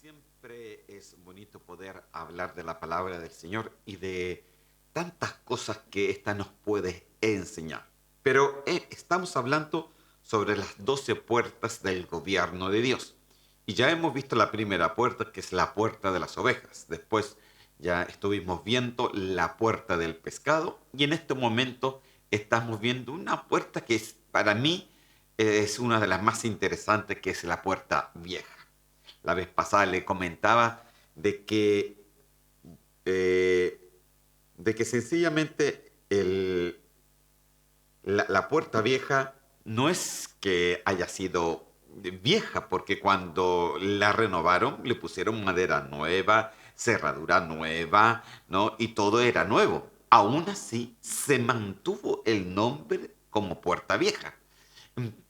Siempre es bonito poder hablar de la palabra del Señor y de tantas cosas que ésta nos puede enseñar. Pero estamos hablando sobre las 12 puertas del gobierno de Dios. Y ya hemos visto la primera puerta, que es la puerta de las ovejas. Después ya estuvimos viendo la puerta del pescado. Y en este momento estamos viendo una puerta que para mí es una de las más interesantes, que es la puerta vieja. La vez pasada le comentaba de que, eh, de que sencillamente la puerta vieja no es que haya sido vieja, porque cuando la renovaron le pusieron madera nueva, cerradura nueva, ¿no? Y todo era nuevo. Aún así, se mantuvo el nombre como puerta vieja.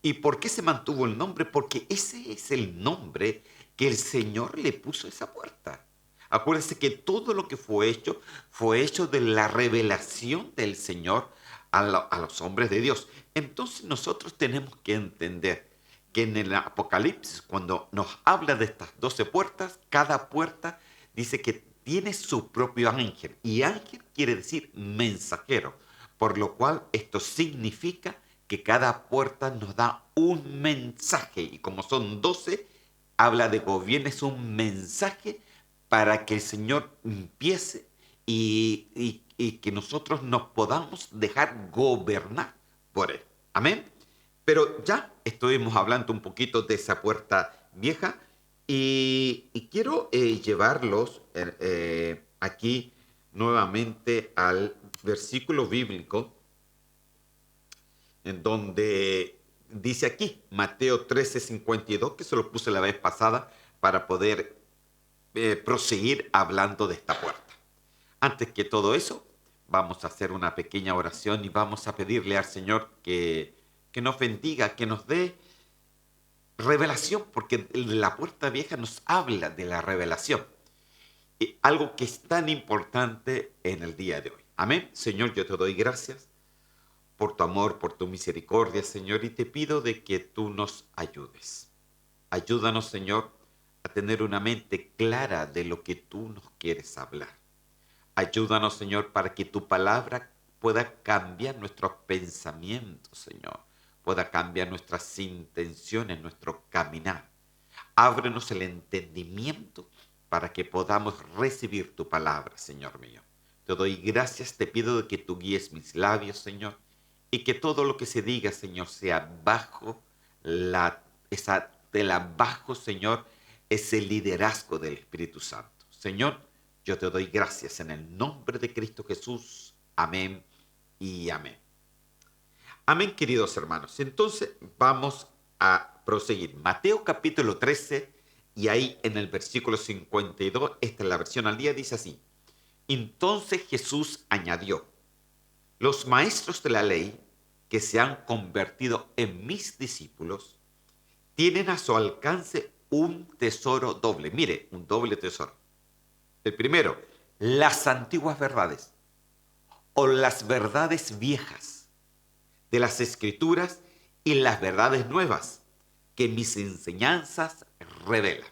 ¿Y por qué se mantuvo el nombre? Porque ese es el nombre que el Señor le puso a esa puerta. Acuérdense que todo lo que fue hecho de la revelación del Señor a los hombres de Dios. Entonces nosotros tenemos que entender que en el Apocalipsis, cuando nos habla de estas 12 puertas, cada puerta dice que tiene su propio ángel. Y ángel quiere decir mensajero, por lo cual esto significa que cada puerta nos da un mensaje. Y como son 12, habla de gobierno, es un mensaje para que el Señor empiece y que nosotros nos podamos dejar gobernar por Él. Amén. Pero ya estuvimos hablando un poquito de esa puerta vieja y quiero llevarlos aquí nuevamente al versículo bíblico en donde dice aquí, Mateo 13:52, que se lo puse la vez pasada para poder proseguir hablando de esta puerta. Antes que todo eso, vamos a hacer una pequeña oración y vamos a pedirle al Señor que nos bendiga, que nos dé revelación, porque la puerta vieja nos habla de la revelación. Y algo que es tan importante en el día de hoy. Amén. Señor, yo te doy gracias por tu amor, por tu misericordia, Señor, y te pido de que tú nos ayudes. Ayúdanos, Señor, a tener una mente clara de lo que tú nos quieres hablar. Ayúdanos, Señor, para que tu palabra pueda cambiar nuestros pensamientos, Señor, pueda cambiar nuestras intenciones, nuestro caminar. Ábrenos el entendimiento para que podamos recibir tu palabra, Señor mío. Te doy gracias, te pido de que tú guíes mis labios, Señor, y que todo lo que se diga, Señor, sea bajo esa tela, bajo, Señor, ese liderazgo del Espíritu Santo. Señor, yo te doy gracias en el nombre de Cristo Jesús. Amén y amén. Amén, queridos hermanos. Entonces vamos a proseguir. Mateo capítulo 13 y ahí en el versículo 52, esta es la versión al día, dice así. Entonces Jesús añadió, los maestros de la ley que se han convertido en mis discípulos tienen a su alcance un tesoro doble. Mire, un doble tesoro. El primero, las antiguas verdades o las verdades viejas de las escrituras y las verdades nuevas que mis enseñanzas revelan.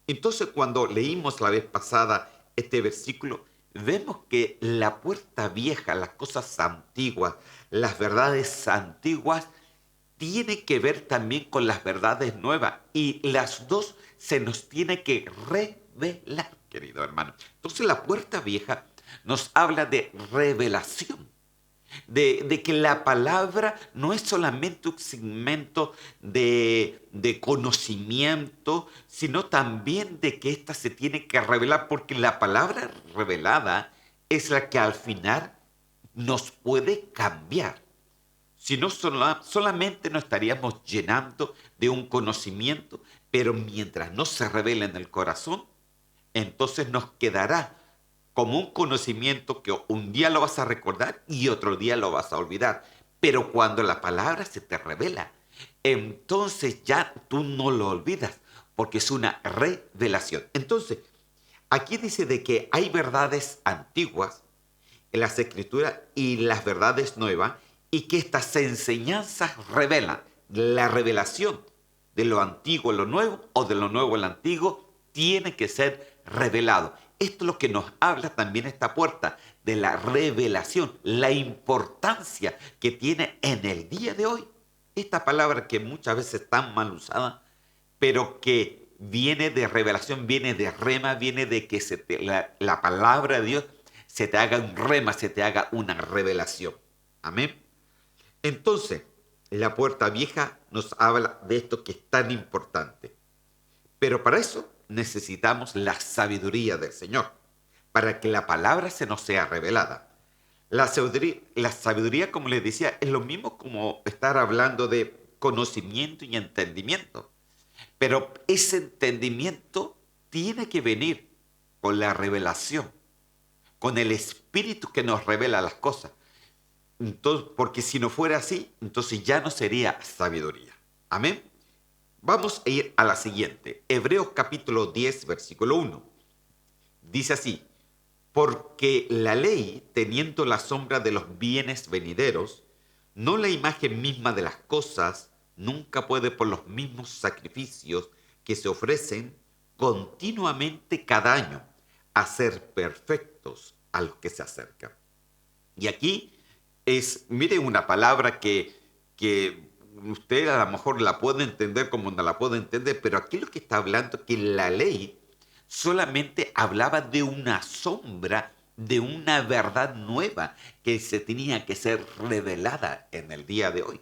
Entonces, cuando leímos la vez pasada este versículo, vemos que la puerta vieja, las cosas antiguas, las verdades antiguas, tiene que ver también con las verdades nuevas y las dos se nos tiene que revelar, querido hermano. Entonces, la puerta vieja nos habla de revelación, de que la palabra no es solamente un segmento de conocimiento, sino también de que ésta se tiene que revelar, porque la palabra revelada es la que al final nos puede cambiar. Si no, solamente nos estaríamos llenando de un conocimiento, pero mientras no se revele en el corazón, entonces nos quedará como un conocimiento que un día lo vas a recordar y otro día lo vas a olvidar. Pero cuando la palabra se te revela, entonces ya tú no lo olvidas, porque es una revelación. Entonces, aquí dice de que hay verdades antiguas en las escrituras y las verdades nuevas, y que estas enseñanzas revelan la revelación de lo antiguo en lo nuevo o de lo nuevo en lo antiguo, tiene que ser revelado. Esto es lo que nos habla también esta puerta de la revelación, la importancia que tiene en el día de hoy. Esta palabra que muchas veces es tan mal usada, pero que viene de revelación, viene de rema, viene de que la palabra de Dios se te haga un rema, se te haga una revelación. Amén. Entonces, la puerta vieja nos habla de esto que es tan importante. Pero para eso necesitamos la sabiduría del Señor, para que la palabra se nos sea revelada. La sabiduría, como les decía, es lo mismo como estar hablando de conocimiento y entendimiento. Pero ese entendimiento tiene que venir con la revelación, con el Espíritu que nos revela las cosas. Entonces, porque si no fuera así, entonces ya no sería sabiduría. Amén. Vamos a ir a la siguiente. Hebreos capítulo 10, versículo 1. Dice así: porque la ley, teniendo la sombra de los bienes venideros, no la imagen misma de las cosas, nunca puede por los mismos sacrificios que se ofrecen continuamente cada año hacer perfectos a los que se acercan. Y aquí mire, una palabra que usted a lo mejor la puede entender como no la puede entender, pero aquí lo que está hablando es que la ley solamente hablaba de una sombra, de una verdad nueva que se tenía que ser revelada en el día de hoy.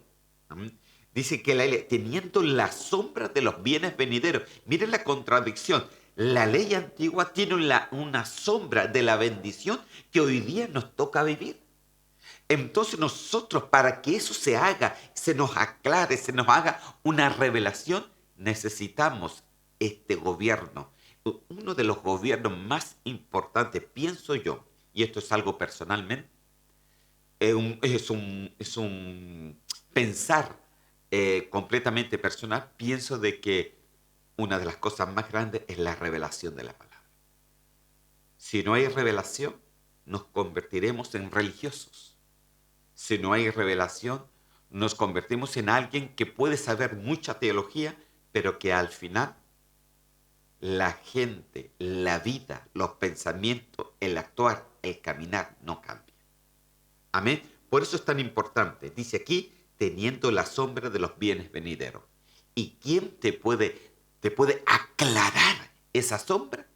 Amén. Dice que la ley, teniendo la sombra de los bienes venideros, miren la contradicción. La ley antigua tiene una sombra de la bendición que hoy día nos toca vivir. Entonces nosotros, para que eso se haga, se nos aclare, se nos haga una revelación, necesitamos este gobierno. Uno de los gobiernos más importantes, pienso yo, y esto es algo personalmente, es un pensar completamente personal, pienso de que una de las cosas más grandes es la revelación de la palabra. Si no hay revelación, nos convertiremos en religiosos. Si no hay revelación, nos convertimos en alguien que puede saber mucha teología, pero que al final la gente, la vida, los pensamientos, el actuar, el caminar no cambia. Amén. Por eso es tan importante. Dice aquí, teniendo la sombra de los bienes venideros. ¿Y quién te puede aclarar esa sombra?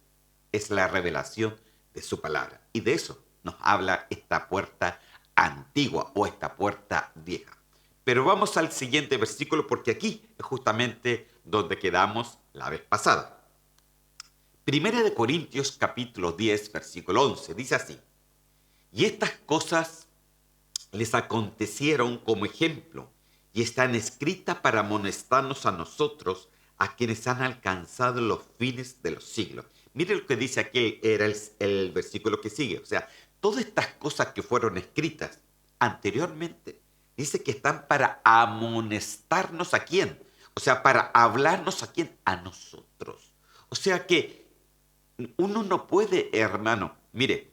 Es la revelación de su palabra. Y de eso nos habla esta puerta antigua o esta puerta vieja. Pero vamos al siguiente versículo porque aquí es justamente donde quedamos la vez pasada. Primera de Corintios capítulo 10, versículo 11, dice así: y estas cosas les acontecieron como ejemplo y están escritas para amonestarnos a nosotros, a quienes han alcanzado los fines de los siglos. Mire lo que dice aquí, era el versículo que sigue. O sea, todas estas cosas que fueron escritas anteriormente, dice que están para amonestarnos a quién. O sea, para hablarnos a quién, a nosotros. O sea que uno no puede, hermano, mire,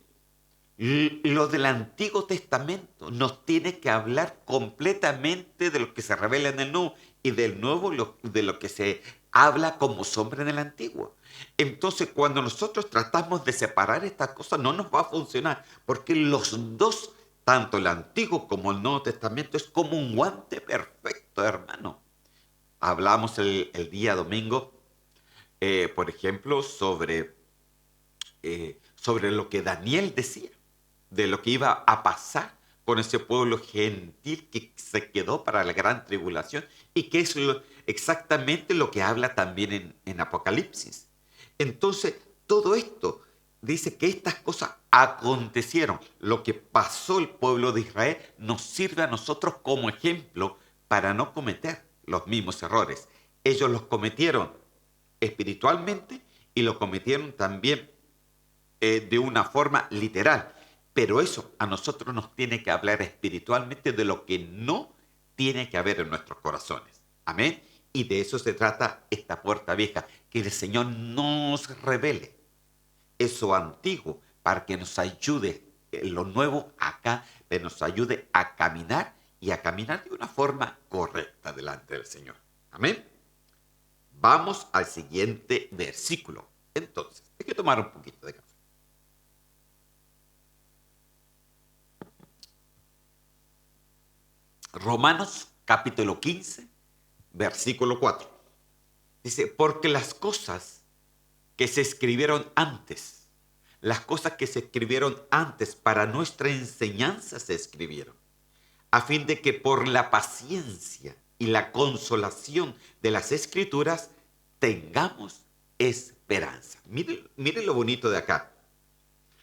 lo del Antiguo Testamento nos tiene que hablar completamente de lo que se revela en el Nuevo y del Nuevo de lo que se habla como sombra en el Antiguo. Entonces, cuando nosotros tratamos de separar estas cosas, no nos va a funcionar, porque los dos, tanto el Antiguo como el Nuevo Testamento, es como un guante perfecto, hermano. Hablamos el día domingo, por ejemplo, sobre lo que Daniel decía, de lo que iba a pasar con ese pueblo gentil que se quedó para la gran tribulación y que es exactamente lo que habla también en Apocalipsis. Entonces, todo esto dice que estas cosas acontecieron. Lo que pasó el pueblo de Israel nos sirve a nosotros como ejemplo para no cometer los mismos errores. Ellos los cometieron espiritualmente y lo cometieron también de una forma literal. Pero eso a nosotros nos tiene que hablar espiritualmente de lo que no tiene que haber en nuestros corazones. Amén. Y de eso se trata esta puerta vieja, que el Señor nos revele eso antiguo para que nos ayude lo nuevo acá, que nos ayude a caminar y a caminar de una forma correcta delante del Señor. Amén. Vamos al siguiente versículo. Entonces, hay que tomar un poquito de café. Romanos capítulo 15, versículo 4. Dice, porque las cosas que se escribieron antes, las cosas que se escribieron antes para nuestra enseñanza se escribieron, a fin de que por la paciencia y la consolación de las escrituras tengamos esperanza. Mire lo bonito de acá.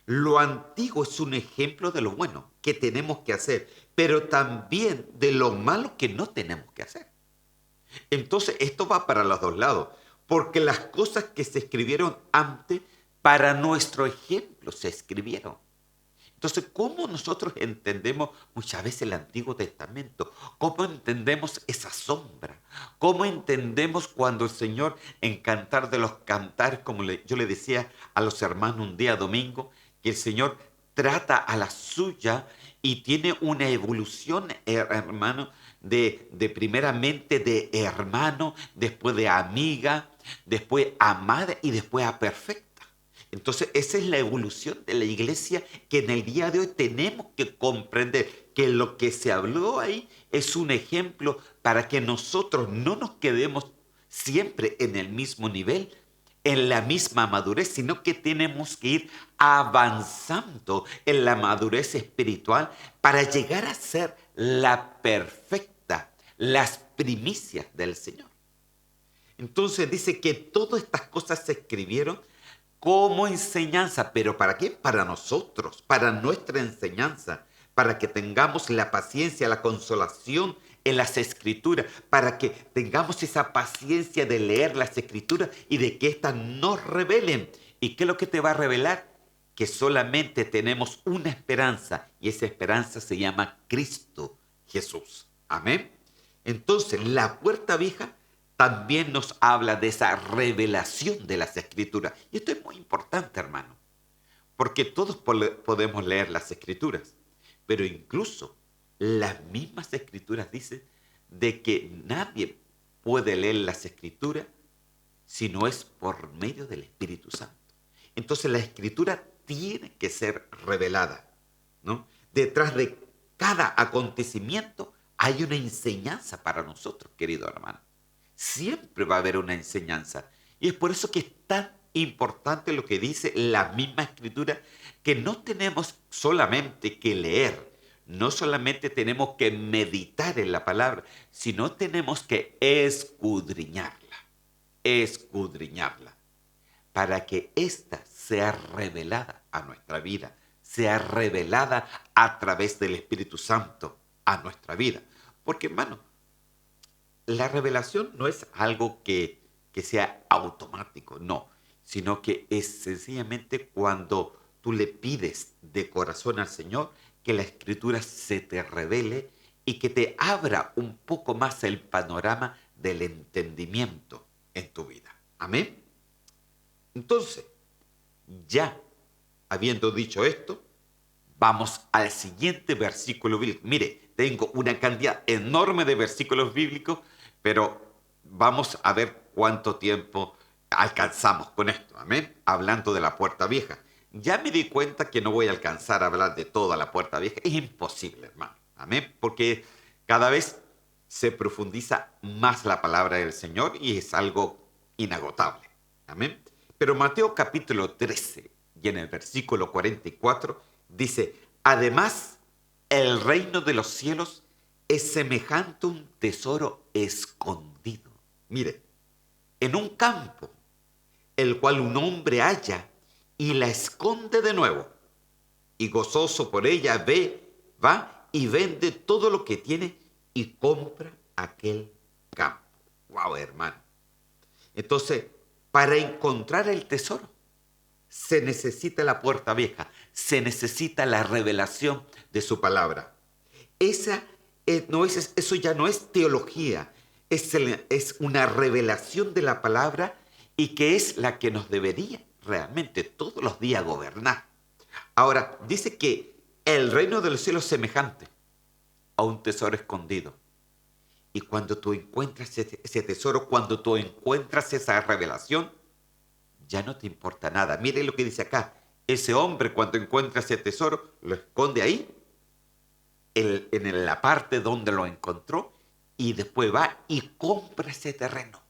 Lo antiguo es un ejemplo de lo bueno que tenemos que hacer, pero también de lo malo que no tenemos que hacer. Entonces, esto va para los dos lados, porque las cosas que se escribieron antes, para nuestro ejemplo se escribieron. Entonces, ¿cómo nosotros entendemos muchas veces el Antiguo Testamento? ¿Cómo entendemos esa sombra? ¿Cómo entendemos cuando el Señor, en Cantar de los Cantares, como yo le decía a los hermanos un día domingo, que el Señor trata a la suya y tiene una evolución, hermano, de primeramente de hermano, después de amiga, después amada y después a perfecta? Entonces, esa es la evolución de la iglesia que en el día de hoy tenemos que comprender que lo que se habló ahí es un ejemplo para que nosotros no nos quedemos siempre en el mismo nivel, en la misma madurez, sino que tenemos que ir avanzando en la madurez espiritual para llegar a ser la perfecta, las primicias del Señor. Entonces dice que todas estas cosas se escribieron como enseñanza, pero ¿para qué? Para nosotros, para nuestra enseñanza, para que tengamos la paciencia, la consolación en las escrituras, para que tengamos esa paciencia de leer las escrituras y de que éstas nos revelen. ¿Y qué es lo que te va a revelar? Que solamente tenemos una esperanza y esa esperanza se llama Cristo Jesús. Amén. Entonces, la puerta vieja también nos habla de esa revelación de las escrituras. Y esto es muy importante, hermano, porque todos podemos leer las escrituras, pero incluso las mismas escrituras dicen de que nadie puede leer las escrituras si no es por medio del Espíritu Santo. Entonces la escritura tiene que ser revelada, ¿no? Detrás de cada acontecimiento hay una enseñanza para nosotros, querido hermano. Siempre va a haber una enseñanza. Y es por eso que es tan importante lo que dice la misma escritura, que no tenemos solamente que leer, no solamente tenemos que meditar en la palabra, sino tenemos que escudriñarla, para que ésta sea revelada a nuestra vida, sea revelada a través del Espíritu Santo a nuestra vida. Porque, hermano, la revelación no es algo que sea automático, no, sino que es sencillamente cuando tú le pides de corazón al Señor que la Escritura se te revele y que te abra un poco más el panorama del entendimiento en tu vida. Amén. Entonces, ya habiendo dicho esto, vamos al siguiente versículo bíblico. Mire, tengo una cantidad enorme de versículos bíblicos, pero vamos a ver cuánto tiempo alcanzamos con esto. Amén. Hablando de la puerta vieja. Ya me di cuenta que no voy a alcanzar a hablar de toda la puerta vieja. Es imposible, hermano. Amén. Porque cada vez se profundiza más la palabra del Señor y es algo inagotable. Amén. Pero Mateo capítulo 13 y en el versículo 44 dice, además, el reino de los cielos es semejante a un tesoro escondido. Mire, en un campo, el cual un hombre halla y la esconde de nuevo, y gozoso por ella va y vende todo lo que tiene y compra aquel campo. Wow, hermano. Entonces, para encontrar el tesoro, se necesita la puerta vieja, se necesita la revelación de su palabra. Eso ya no es teología, es una revelación de la palabra y que es la que nos debería realmente todos los días gobernar. Ahora, dice que el reino de los cielos es semejante a un tesoro escondido. Y cuando tú encuentras ese tesoro, cuando tú encuentras esa revelación, ya no te importa nada. Mire lo que dice acá. Ese hombre cuando encuentra ese tesoro, lo esconde ahí, en la parte donde lo encontró, y después va y compra ese terreno.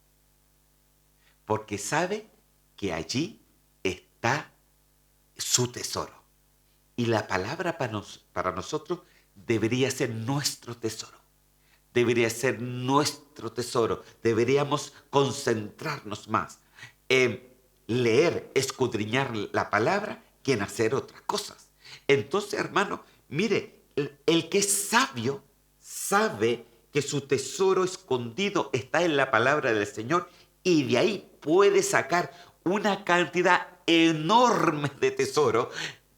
Porque sabe que allí está su tesoro. Y la palabra para nosotros debería ser nuestro tesoro. Debería ser nuestro tesoro. Deberíamos concentrarnos más en leer, escudriñar la palabra que en hacer otras cosas. Entonces, hermano, mire, el que es sabio sabe que su tesoro escondido está en la palabra del Señor y de ahí puede sacar una cantidad enorme de tesoro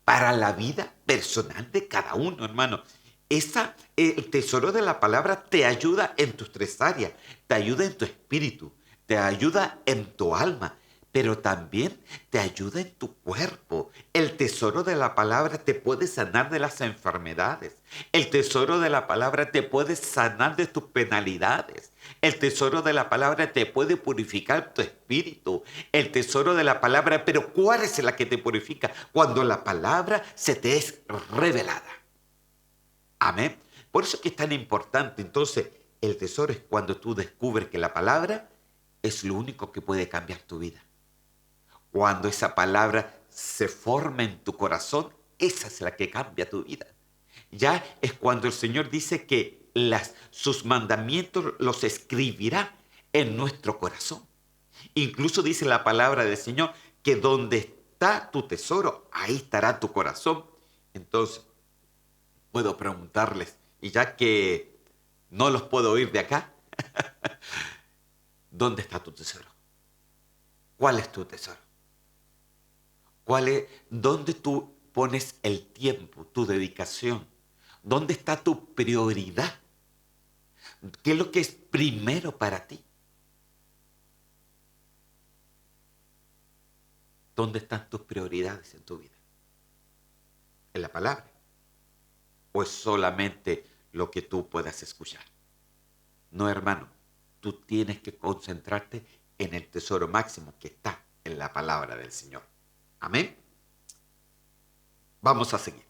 para la vida personal de cada uno, hermano. El tesoro de la palabra te ayuda en tus tres áreas, te ayuda en tu espíritu, te ayuda en tu alma, pero también te ayuda en tu cuerpo. El tesoro de la palabra te puede sanar de las enfermedades. El tesoro de la palabra te puede sanar de tus penalidades. El tesoro de la palabra te puede purificar tu espíritu. El tesoro de la palabra, pero ¿cuál es la que te purifica? Cuando la palabra se te es revelada. Amén. Por eso es que es tan importante. Entonces, el tesoro es cuando tú descubres que la palabra es lo único que puede cambiar tu vida. Cuando esa palabra se forma en tu corazón, esa es la que cambia tu vida. Ya es cuando el Señor dice que sus mandamientos los escribirá en nuestro corazón. Incluso dice la palabra del Señor que donde está tu tesoro, ahí estará tu corazón. Entonces, puedo preguntarles, y ya que no los puedo oír de acá, ¿dónde está tu tesoro? ¿Cuál es tu tesoro? ¿Dónde tú pones el tiempo, tu dedicación? ¿Dónde está tu prioridad? ¿Qué es lo que es primero para ti? ¿Dónde están tus prioridades en tu vida? ¿En la palabra? ¿O es solamente lo que tú puedas escuchar? No, hermano, tú tienes que concentrarte en el tesoro máximo que está en la palabra del Señor. Amén. Vamos a seguir.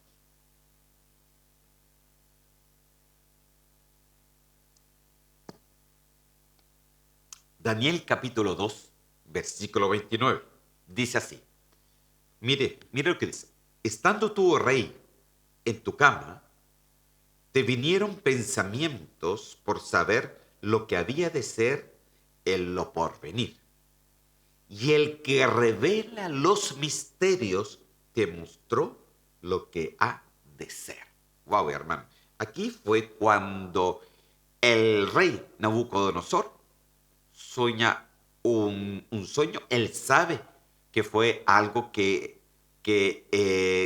Daniel capítulo 2, versículo 29. Dice así. Mire lo que dice. Estando tú, oh rey, en tu cama, te vinieron pensamientos por saber lo que había de ser en lo porvenir. Y el que revela los misterios te mostró lo que ha de ser. Wow, hermano. Aquí fue cuando el rey Nabucodonosor sueña un sueño. Él sabe que fue algo que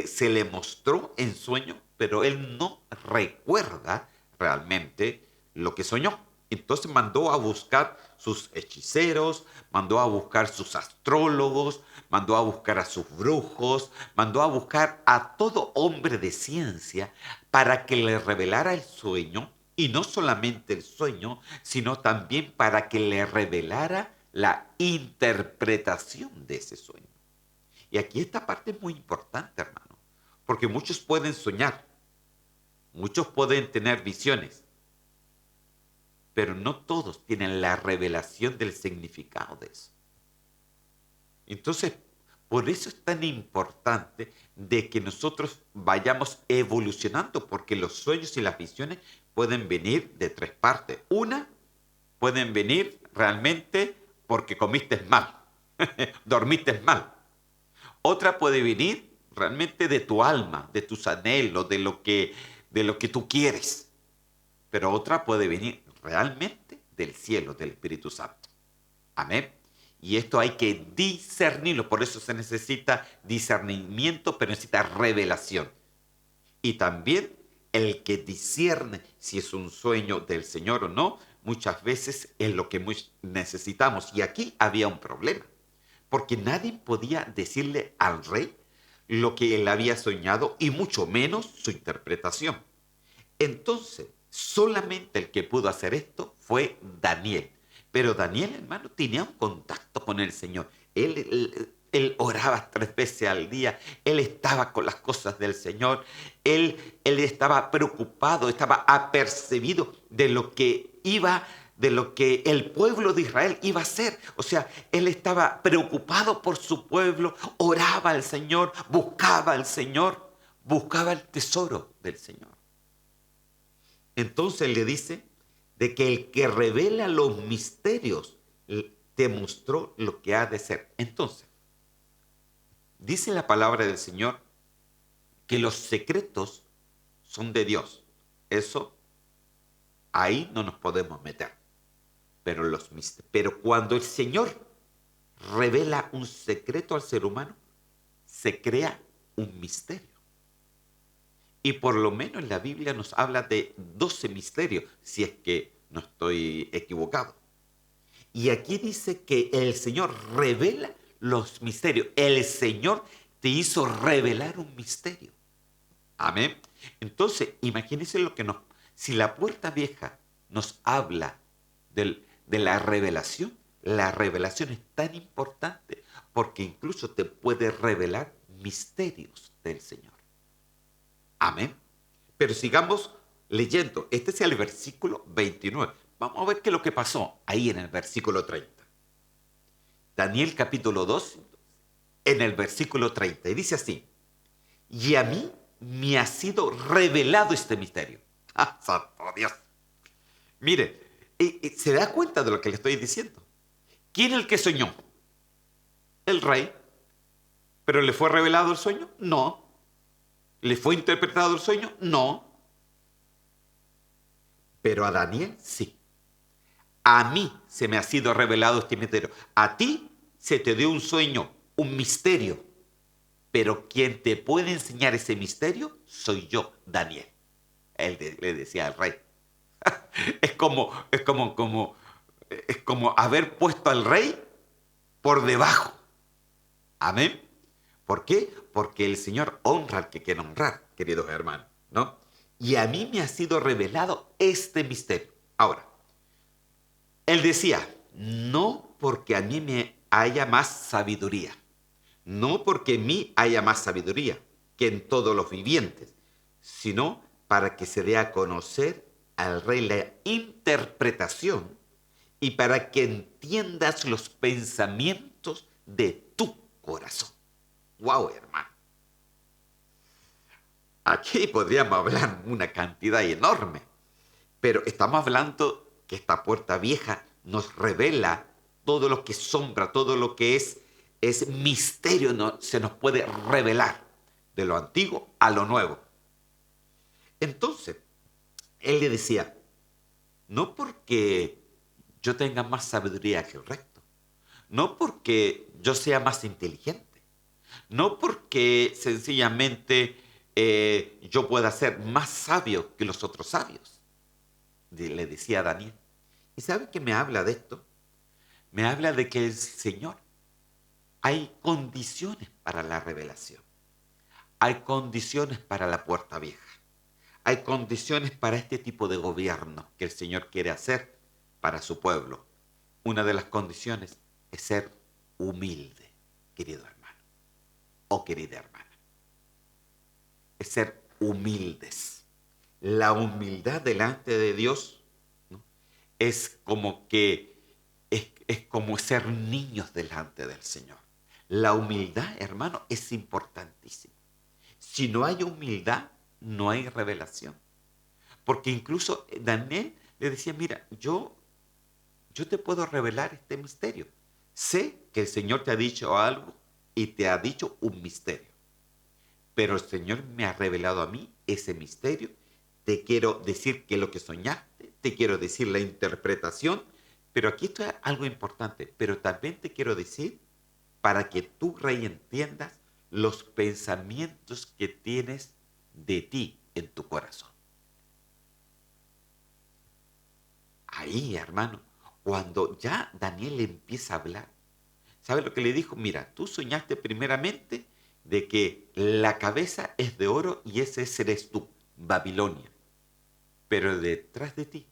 se le mostró en sueño, pero él no recuerda realmente lo que soñó. Entonces mandó a buscar sus hechiceros, mandó a buscar sus astrólogos, mandó a buscar a sus brujos, mandó a buscar a todo hombre de ciencia para que le revelara el sueño, y no solamente el sueño, sino también para que le revelara la interpretación de ese sueño. Y aquí esta parte es muy importante, hermano, porque muchos pueden soñar, muchos pueden tener visiones, pero no todos tienen la revelación del significado de eso. Entonces, por eso es tan importante de que nosotros vayamos evolucionando, porque los sueños y las visiones pueden venir de tres partes. Una, pueden venir realmente porque comiste mal, dormiste mal. Otra puede venir realmente de tu alma, de tus anhelos, de lo que tú quieres. Pero otra puede venir realmente del cielo, del Espíritu Santo. Amén. Y esto hay que discernirlo. Por eso se necesita discernimiento, pero necesita revelación. Y también el que discierne si es un sueño del Señor o no, muchas veces es lo que necesitamos. Y aquí había un problema, porque nadie podía decirle al rey lo que él había soñado y mucho menos su interpretación. Entonces, solamente el que pudo hacer esto fue Daniel. Pero Daniel, hermano, tenía un contacto con el Señor. Él Él oraba 3 veces al día, él estaba con las cosas del Señor, él estaba preocupado, estaba apercibido de lo que el pueblo de Israel iba a hacer. O sea, él estaba preocupado por su pueblo, oraba al Señor, buscaba al Señor, buscaba el tesoro del Señor. Entonces le dice de que el que revela los misterios te mostró lo que ha de ser. Entonces, dice la palabra del Señor que los secretos son de Dios. Eso, ahí no nos podemos meter. Pero cuando el Señor revela un secreto al ser humano, se crea un misterio. Y por lo menos la Biblia nos habla de 12 misterios, si es que no estoy equivocado. Y aquí dice que el Señor revela los misterios. El Señor te hizo revelar un misterio. Amén. Entonces, imagínense si la puerta vieja nos habla de la revelación es tan importante porque incluso te puede revelar misterios del Señor. Amén. Pero sigamos leyendo. Este es el versículo 29. Vamos a ver qué es lo que pasó ahí en el versículo 30. Daniel capítulo 2, en el versículo 30. Y dice así: y a mí me ha sido revelado este misterio. ¡Ah, santo Dios! Mire, ¿se da cuenta de lo que le estoy diciendo? ¿Quién es el que soñó? El rey. ¿Pero le fue revelado el sueño? No. ¿Le fue interpretado el sueño? No. Pero a Daniel sí. A mí se me ha sido revelado este misterio. A ti se te dio un sueño, un misterio. Pero quien te puede enseñar ese misterio soy yo, Daniel. Le decía al rey. Es como haber puesto al rey por debajo. Amén. ¿Por qué? Porque el Señor honra al que quiere honrar, queridos hermanos, ¿no? Y a mí me ha sido revelado este misterio. Ahora, él decía, no porque a mí me haya más sabiduría, no porque en mí haya más sabiduría que en todos los vivientes, sino para que se dé a conocer al rey la interpretación y para que entiendas los pensamientos de tu corazón. ¡Wow, hermano! Aquí podríamos hablar una cantidad enorme, pero estamos hablando que esta puerta vieja nos revela todo lo que es sombra, todo lo que es misterio, ¿no? Se nos puede revelar de lo antiguo a lo nuevo. Entonces, él le decía, no porque yo tenga más sabiduría que el resto, no porque yo sea más inteligente, no porque sencillamente yo pueda ser más sabio que los otros sabios, le decía a Daniel. ¿Y sabe qué me habla de esto? Me habla de que el Señor, hay condiciones para la revelación, hay condiciones para la puerta vieja, hay condiciones para este tipo de gobierno que el Señor quiere hacer para su pueblo. Una de las condiciones es ser humilde, querido hermano o querida hermana. Es ser humildes. La humildad delante de Dios, ¿no? Es como que es como ser niños delante del Señor. La humildad, hermano, es importantísima. Si no hay humildad, no hay revelación. Porque incluso Daniel le decía, mira, yo te puedo revelar este misterio. Sé que el Señor te ha dicho algo y te ha dicho un misterio. Pero el Señor me ha revelado a mí ese misterio. Te quiero decir que lo que soñaste, te quiero decir la interpretación, pero aquí está algo importante. Pero también te quiero decir para que tú, rey, entiendas los pensamientos que tienes de ti en tu corazón. Ahí, hermano, cuando ya Daniel empieza a hablar, ¿sabe lo que le dijo? Mira, tú soñaste primeramente de que la cabeza es de oro y ese eres tú, Babilonia. Pero detrás de ti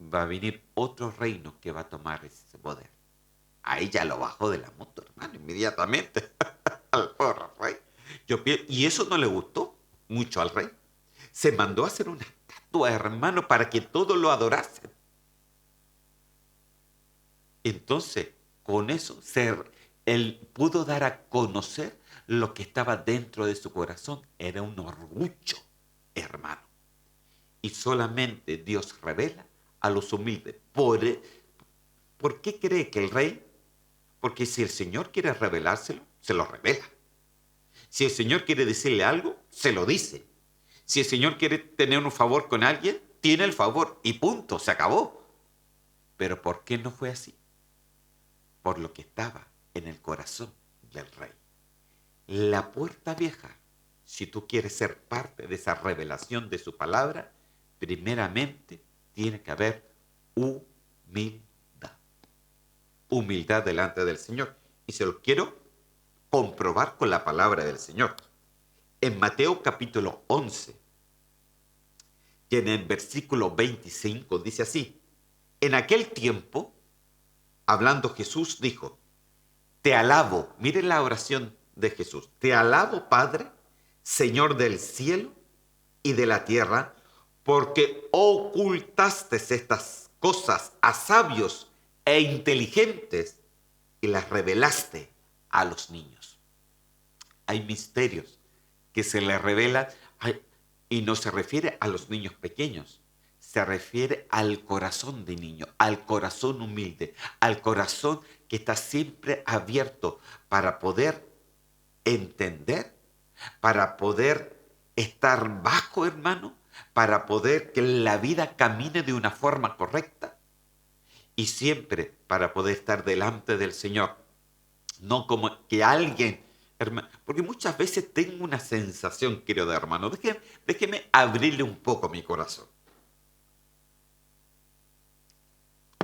va a venir otro reino que va a tomar ese poder. Ahí ya lo bajó de la moto, hermano, inmediatamente al pobre rey. Y eso no le gustó mucho al rey. Se mandó a hacer una estatua, hermano, para que todos lo adorasen. Entonces, con eso, él pudo dar a conocer lo que estaba dentro de su corazón. Era un orgullo, hermano. Y solamente Dios revela a los humildes. ¿Por qué cree que el rey? Porque si el Señor quiere revelárselo, se lo revela. Si el Señor quiere decirle algo, se lo dice. Si el Señor quiere tener un favor con alguien, tiene el favor y punto, se acabó. Pero ¿por qué no fue así? Por lo que estaba en el corazón del rey. La puerta vieja, si tú quieres ser parte de esa revelación de su palabra, primeramente tiene que haber humildad. Humildad delante del Señor. Y se lo quiero comprobar con la palabra del Señor. En Mateo capítulo 11, y en el versículo 25 dice así: en aquel tiempo, hablando Jesús, dijo: te alabo, miren la oración de Jesús, te alabo, Padre, Señor del cielo y de la tierra, porque ocultaste estas cosas a sabios e inteligentes y las revelaste a los niños. Hay misterios que se le revela y no se refiere a los niños pequeños, se refiere al corazón de niño, al corazón humilde, al corazón que está siempre abierto para poder entender, para poder estar bajo, hermano, para poder que la vida camine de una forma correcta y siempre para poder estar delante del Señor. No como que alguien, hermano, porque muchas veces tengo una sensación, querido hermano, déjeme abrirle un poco mi corazón.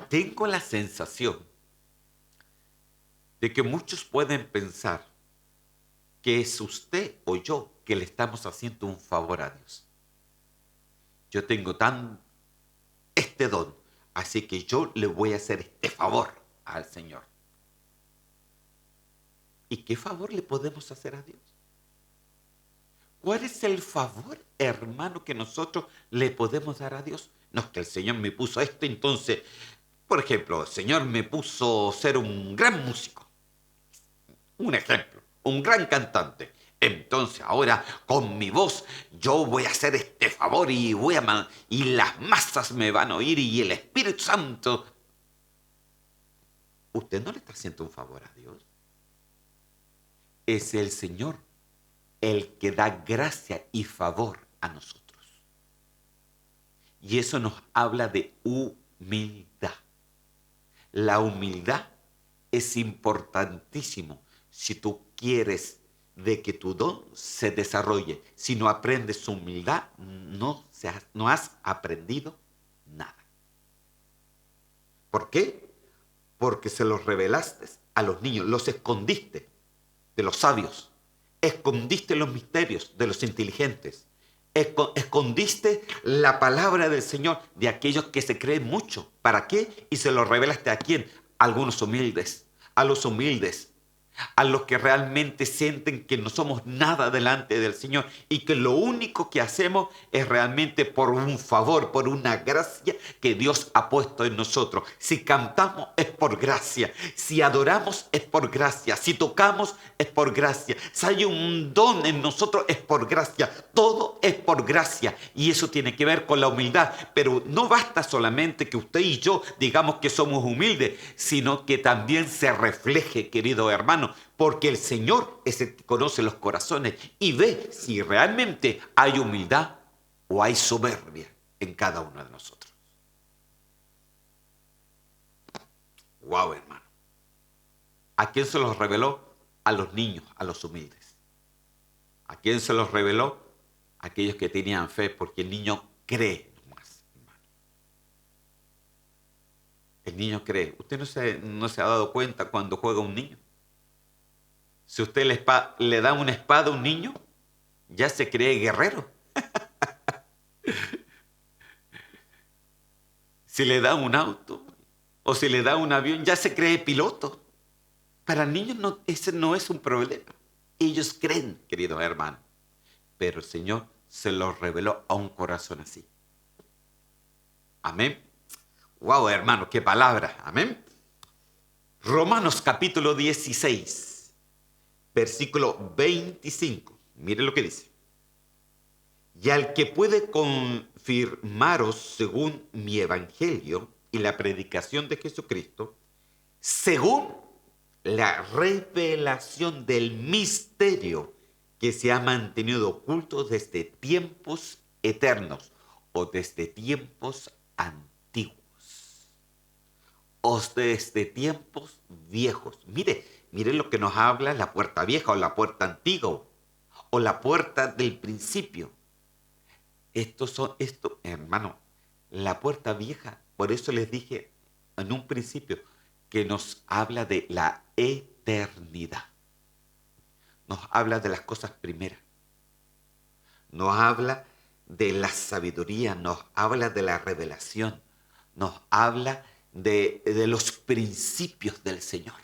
Tengo la sensación de que muchos pueden pensar que es usted o yo que le estamos haciendo un favor a Dios. Yo tengo este don, así que yo le voy a hacer este favor al Señor. ¿Y qué favor le podemos hacer a Dios? ¿Cuál es el favor, hermano, que nosotros le podemos dar a Dios? No es que el Señor me puso esto, entonces, por ejemplo, el Señor me puso ser un gran músico. Un ejemplo, un gran cantante. Entonces ahora con mi voz yo voy a hacer este favor y y las masas me van a oír y el Espíritu Santo. ¿Usted no le está haciendo un favor a Dios? Es el Señor el que da gracia y favor a nosotros. Y eso nos habla de humildad. La humildad es importantísimo si tú quieres de que tu don se desarrolle. Si no aprendes humildad, no has aprendido nada. ¿Por qué? Porque se los revelaste a los niños, los escondiste de los sabios, escondiste los misterios de los inteligentes, escondiste la palabra del Señor de aquellos que se creen mucho. ¿Para qué? Y se lo revelaste ¿a quién? A algunos humildes, a los humildes, a los que realmente sienten que no somos nada delante del Señor y que lo único que hacemos es realmente por un favor, por una gracia que Dios ha puesto en nosotros. Si cantamos es por gracia, si adoramos es por gracia, si tocamos es por gracia, si hay un don en nosotros es por gracia, todo es por gracia y eso tiene que ver con la humildad. Pero no basta solamente que usted y yo digamos que somos humildes, sino que también se refleje, querido hermano, porque el Señor es el que conoce los corazones y ve si realmente hay humildad o hay soberbia en cada uno de nosotros. Wow, hermano. ¿A quién se los reveló? A los niños, a los humildes. ¿A quién se los reveló? A aquellos que tenían fe, porque el niño cree más, hermano. El niño cree. ¿Usted no se ha dado cuenta cuando juega un niño? Si usted le da una espada a un niño, ya se cree guerrero. Si le da un auto o si le da un avión, ya se cree piloto. Para niños ese no es un problema. Ellos creen, queridos hermanos. Pero el Señor se lo reveló a un corazón así. Amén. Wow, hermano, qué palabra. Amén. Romanos capítulo 16, versículo 25. Mire lo que dice. Y al que puede confirmaros según mi evangelio y la predicación de Jesucristo, según la revelación del misterio que se ha mantenido oculto desde tiempos eternos o desde tiempos antiguos o desde tiempos viejos. Mire lo que nos habla la puerta vieja o la puerta antigua o la puerta del principio. Hermano, la puerta vieja, por eso les dije en un principio que nos habla de la eternidad. Nos habla de las cosas primeras. Nos habla de la sabiduría, nos habla de la revelación, nos habla de los principios del Señor.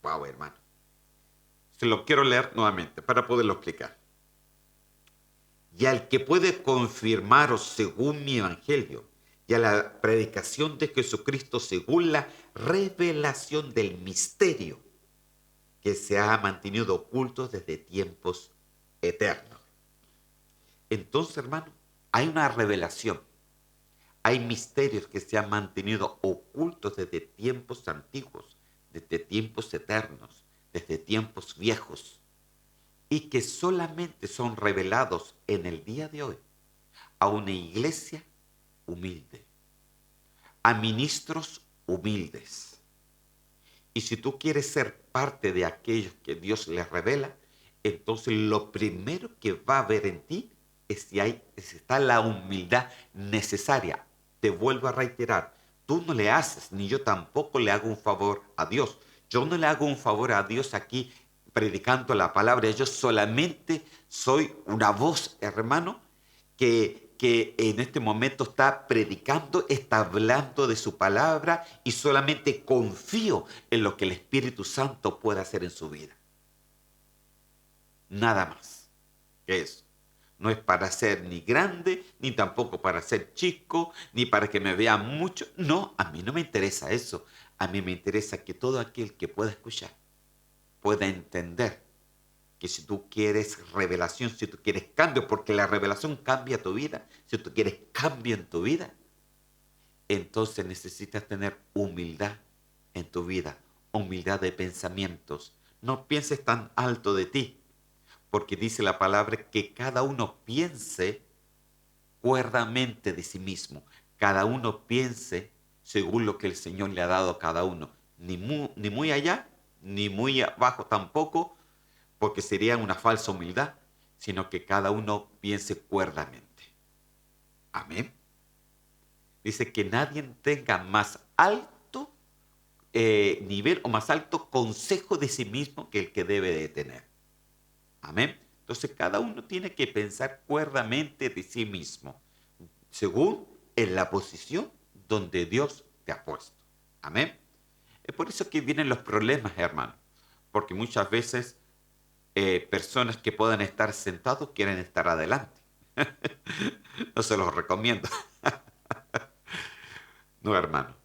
Wow, hermano. Se lo quiero leer nuevamente para poderlo explicar. Y al que puede confirmaros según mi evangelio y a la predicación de Jesucristo según la revelación del misterio que se ha mantenido oculto desde tiempos eternos. Entonces, hermano, hay una revelación. Hay misterios que se han mantenido ocultos desde tiempos antiguos, desde tiempos eternos, desde tiempos viejos, y que solamente son revelados en el día de hoy a una iglesia humilde, a ministros humildes. Y si tú quieres ser parte de aquellos que Dios les revela, entonces lo primero que va a haber en ti es si está la humildad necesaria. Te vuelvo a reiterar, tú no le haces, ni yo tampoco le hago un favor a Dios. Yo no le hago un favor a Dios aquí predicando la palabra. Yo solamente soy una voz, hermano, que en este momento está predicando, está hablando de su palabra y solamente confío en lo que el Espíritu Santo puede hacer en su vida. Nada más que eso. No es para ser ni grande, ni tampoco para ser chico, ni para que me vean mucho. No, a mí no me interesa eso. A mí me interesa que todo aquel que pueda escuchar pueda entender que si tú quieres revelación, si tú quieres cambio, porque la revelación cambia tu vida, si tú quieres cambio en tu vida, entonces necesitas tener humildad en tu vida, humildad de pensamientos. No pienses tan alto de ti, porque dice la palabra que cada uno piense cuerdamente de sí mismo, cada uno piense según lo que el Señor le ha dado a cada uno, ni muy allá, ni muy abajo tampoco, porque sería una falsa humildad, sino que cada uno piense cuerdamente. Amén. Dice que nadie tenga más alto nivel o más alto consejo de sí mismo que el que debe de tener. Amén. Entonces cada uno tiene que pensar cuerdamente de sí mismo, según en la posición donde Dios te ha puesto. Amén. Es por eso que vienen los problemas, hermano, porque muchas veces personas que puedan estar sentados quieren estar adelante. No se los recomiendo. No, hermano.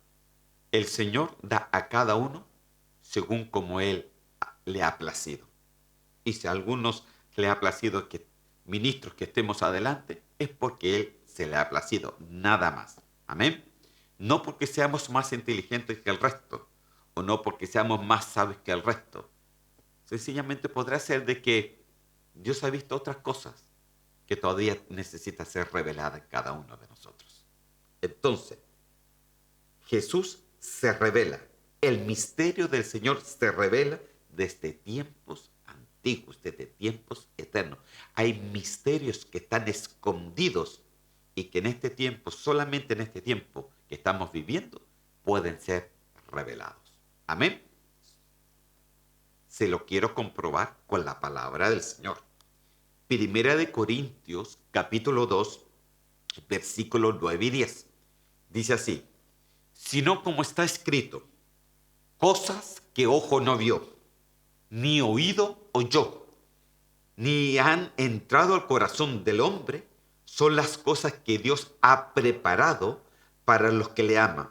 El Señor da a cada uno según como Él le ha placido. Y si a algunos le ha placido que ministros que estemos adelante, es porque Él se le ha placido, nada más. Amén. No porque seamos más inteligentes que el resto, o no porque seamos más sabios que el resto. Sencillamente podrá ser de que Dios ha visto otras cosas que todavía necesita ser revelada en cada uno de nosotros. Entonces, Jesús se revela, el misterio del Señor se revela desde tiempos antiguos, desde tiempos eternos. Hay misterios que están escondidos y que en este tiempo, solamente en este tiempo que estamos viviendo, pueden ser revelados. Amén. Se lo quiero comprobar con la palabra del Señor. Primera de Corintios, capítulo 2, versículos 9 y 10. Dice así: sino como está escrito, Cosas que ojo no vio, ni oído oyó, ni han entrado al corazón del hombre, son las cosas que Dios ha preparado para los que le aman.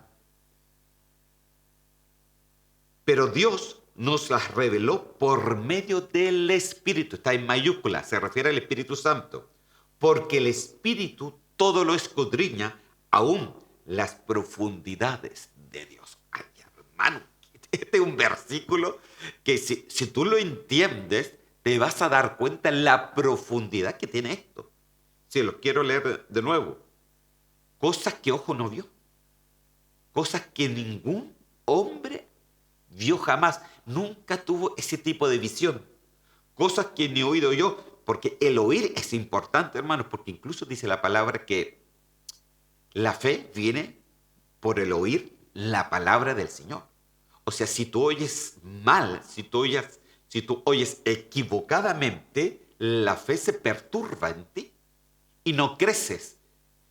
Pero Dios nos las reveló por medio del Espíritu. Está en mayúscula, se refiere al Espíritu Santo. Porque el Espíritu todo lo escudriña, aún las profundidades de Dios. Ay, hermano, este es un versículo que si tú lo entiendes, te vas a dar cuenta de la profundidad que tiene esto. Si lo quiero leer de nuevo. Cosas que ojo no vio. Cosas que ningún hombre vio jamás. Nunca tuvo ese tipo de visión. Cosas que ni he oído yo. Porque el oír es importante, hermanos. Porque incluso dice la palabra que la fe viene por el oír la palabra del Señor. O sea, si tú oyes mal, si tú oyes equivocadamente, la fe se perturba en ti y no creces.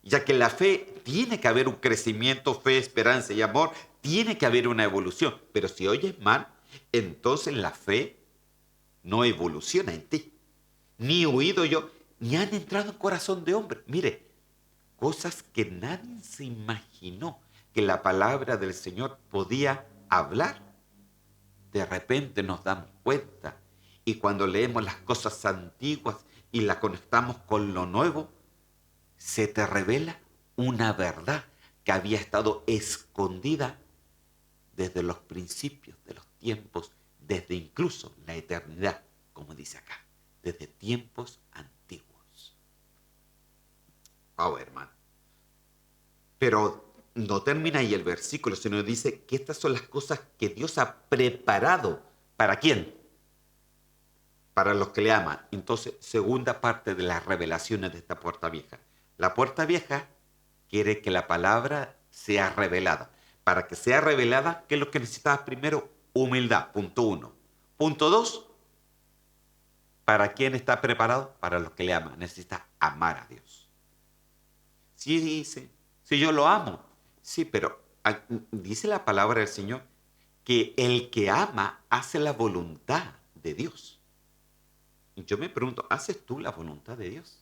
Ya que la fe tiene que haber un crecimiento, fe, esperanza y amor, tiene que haber una evolución. Pero si oyes mal, entonces la fe no evoluciona en ti. Ni he oído yo, ni han entrado en corazón de hombre. Mire, cosas que nadie se imaginó que la palabra del Señor podía hablar. De repente nos damos cuenta. Y cuando leemos las cosas antiguas y las conectamos con lo nuevo, se te revela una verdad que había estado escondida desde los principios de los tiempos, desde incluso la eternidad, como dice acá, desde tiempos antiguos. Hermano. Pero no termina ahí el versículo, sino dice que estas son las cosas que Dios ha preparado. ¿Para quién? Para los que le aman. Entonces, segunda parte de las revelaciones de esta puerta vieja. La puerta vieja quiere que la palabra sea revelada. Para que sea revelada, ¿qué es lo que necesitas primero? Humildad, punto 1. Punto 2, ¿para quién está preparado? Para los que le aman. Necesita amar a Dios. Sí, dice, si yo lo amo. Sí, pero dice la palabra del Señor que el que ama hace la voluntad de Dios. Y yo me pregunto, ¿haces tú la voluntad de Dios?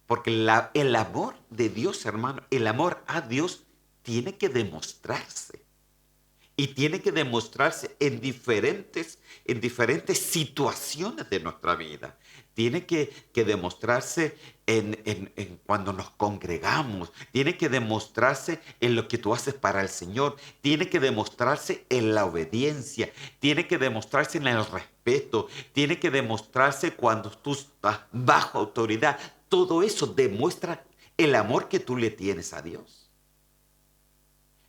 Porque el amor de Dios, hermano, el amor a Dios tiene que demostrarse. Y tiene que demostrarse en diferentes situaciones de nuestra vida. Tiene que demostrarse en cuando nos congregamos. Tiene que demostrarse en lo que tú haces para el Señor. Tiene que demostrarse en la obediencia. Tiene que demostrarse en el respeto. Tiene que demostrarse cuando tú estás bajo autoridad. Todo eso demuestra el amor que tú le tienes a Dios.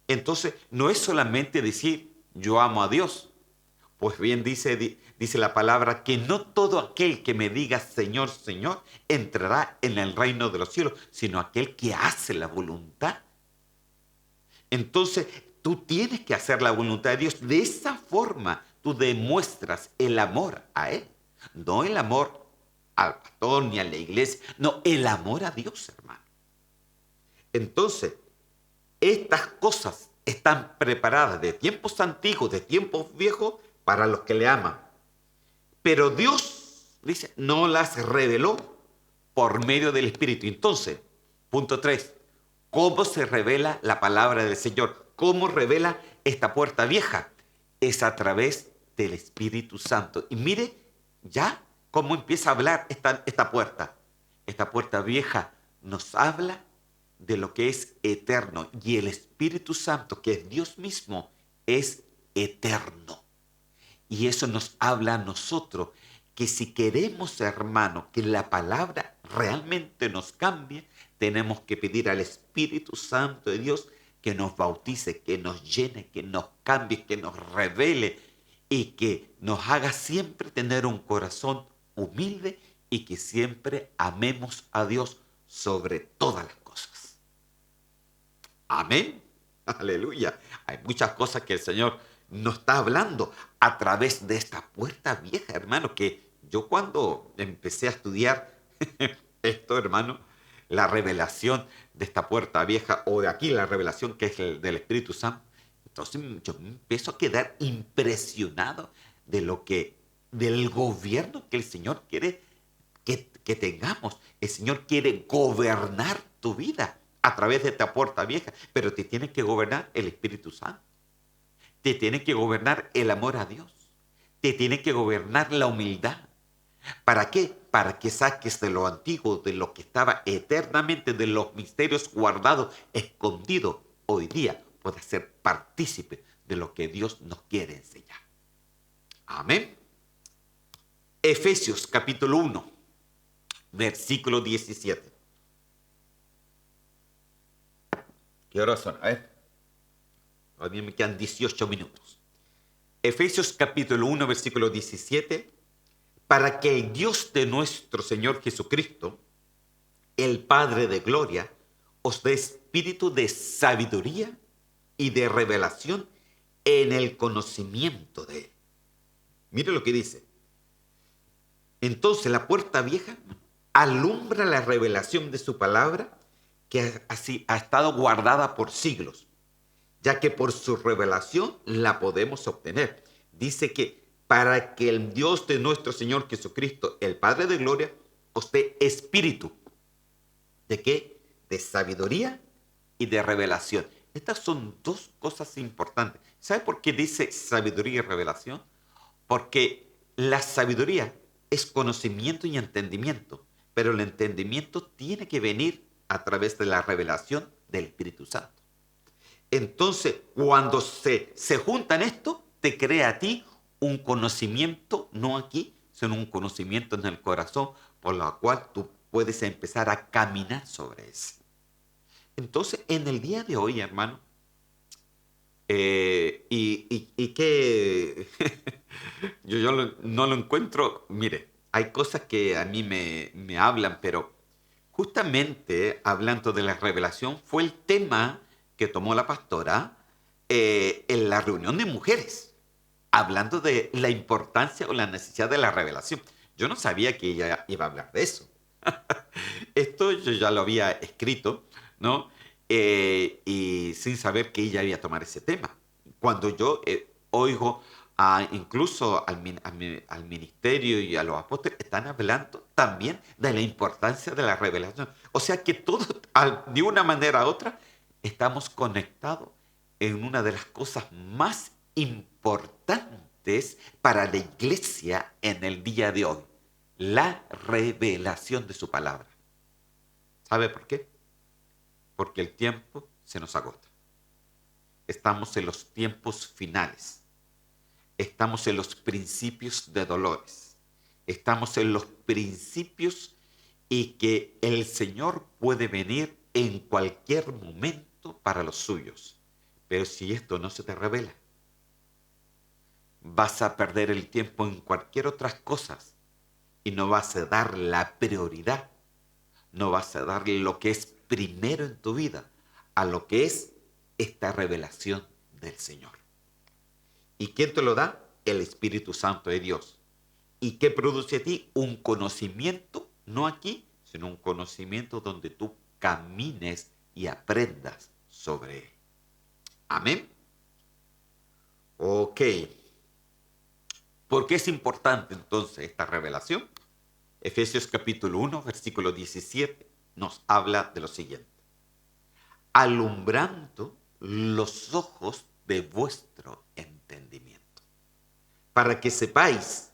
Entonces, no es solamente decir, yo amo a Dios. Pues bien dice la palabra que no todo aquel que me diga Señor, Señor, entrará en el reino de los cielos, sino aquel que hace la voluntad. Entonces, tú tienes que hacer la voluntad de Dios. De esa forma, tú demuestras el amor a Él. No el amor al pastor ni a la iglesia, no, el amor a Dios, hermano. Entonces, estas cosas están preparadas de tiempos antiguos, de tiempos viejos, para los que le aman. Pero Dios, dice, no las reveló por medio del Espíritu. Entonces, punto 3, ¿cómo se revela la palabra del Señor? ¿Cómo revela esta puerta vieja? Es a través del Espíritu Santo. Y mire ya cómo empieza a hablar esta puerta. Esta puerta vieja nos habla de lo que es eterno. Y el Espíritu Santo, que es Dios mismo, es eterno. Y eso nos habla a nosotros, que si queremos, hermano, que la palabra realmente nos cambie, tenemos que pedir al Espíritu Santo de Dios que nos bautice, que nos llene, que nos cambie, que nos revele y que nos haga siempre tener un corazón humilde y que siempre amemos a Dios sobre todas las cosas. Amén. Aleluya. Hay muchas cosas que el Señor nos está hablando a través de esta puerta vieja, hermano, que yo cuando empecé a estudiar esto, hermano, la revelación de esta puerta vieja, o de aquí la revelación que es del Espíritu Santo, entonces yo me empiezo a quedar impresionado del gobierno que el Señor quiere que tengamos. El Señor quiere gobernar tu vida a través de esta puerta vieja, pero te tiene que gobernar el Espíritu Santo. Te tiene que gobernar el amor a Dios. Te tiene que gobernar la humildad. ¿Para qué? Para que saques de lo antiguo, de lo que estaba eternamente, de los misterios guardados, escondidos. Hoy día puedas ser partícipe de lo que Dios nos quiere enseñar. Amén. Efesios capítulo 1, versículo 17. ¿Qué horas son? A ver. Todavía me quedan 18 minutos. Efesios capítulo 1, versículo 17. Para que el Dios de nuestro Señor Jesucristo, el Padre de gloria, os dé espíritu de sabiduría y de revelación en el conocimiento de Él. Mire lo que dice. Entonces la puerta vieja alumbra la revelación de su palabra, que así ha estado guardada por siglos, ya que por su revelación la podemos obtener. Dice que para que el Dios de nuestro Señor Jesucristo, el Padre de gloria, os dé espíritu. ¿De qué? De sabiduría y de revelación. Estas son dos cosas importantes. ¿Sabe por qué dice sabiduría y revelación? Porque la sabiduría es conocimiento y entendimiento, pero el entendimiento tiene que venir a través de la revelación del Espíritu Santo. Entonces, cuando se juntan esto, te crea a ti un conocimiento, no aquí, sino un conocimiento en el corazón, por lo cual tú puedes empezar a caminar sobre eso. Entonces, en el día de hoy, hermano, y que yo no lo encuentro, mire, hay cosas que a mí me hablan, pero justamente hablando de la revelación fue el tema que tomó la pastora en la reunión de mujeres, hablando de la importancia o la necesidad de la revelación. Yo no sabía que ella iba a hablar de eso. Esto yo ya lo había escrito, ¿no? Y sin saber que ella iba a tomar ese tema. Cuando yo oigo incluso al ministerio y a los apóstoles, están hablando también de la importancia de la revelación. O sea que todos, de una manera u otra, estamos conectados en una de las cosas más importantes para la iglesia en el día de hoy, la revelación de su palabra. ¿Sabe por qué? Porque el tiempo se nos agota. Estamos en los tiempos finales. Estamos en los principios de dolores. Estamos en los principios y que el Señor puede venir en cualquier momento para los suyos. Pero si esto no se te revela, vas a perder el tiempo en cualquier otras cosas y no vas a dar la prioridad, no vas a dar lo que es primero en tu vida a lo que es esta revelación del Señor. ¿Y quién te lo da? El Espíritu Santo de Dios. ¿Y qué produce a ti? Un conocimiento, no aquí, sino un conocimiento donde tú camines y aprendas sobre él. Amén. Ok. ¿Por qué es importante entonces esta revelación? Efesios capítulo 1, versículo 17 nos habla de lo siguiente. Alumbrando los ojos de vuestro entendimiento, para que sepáis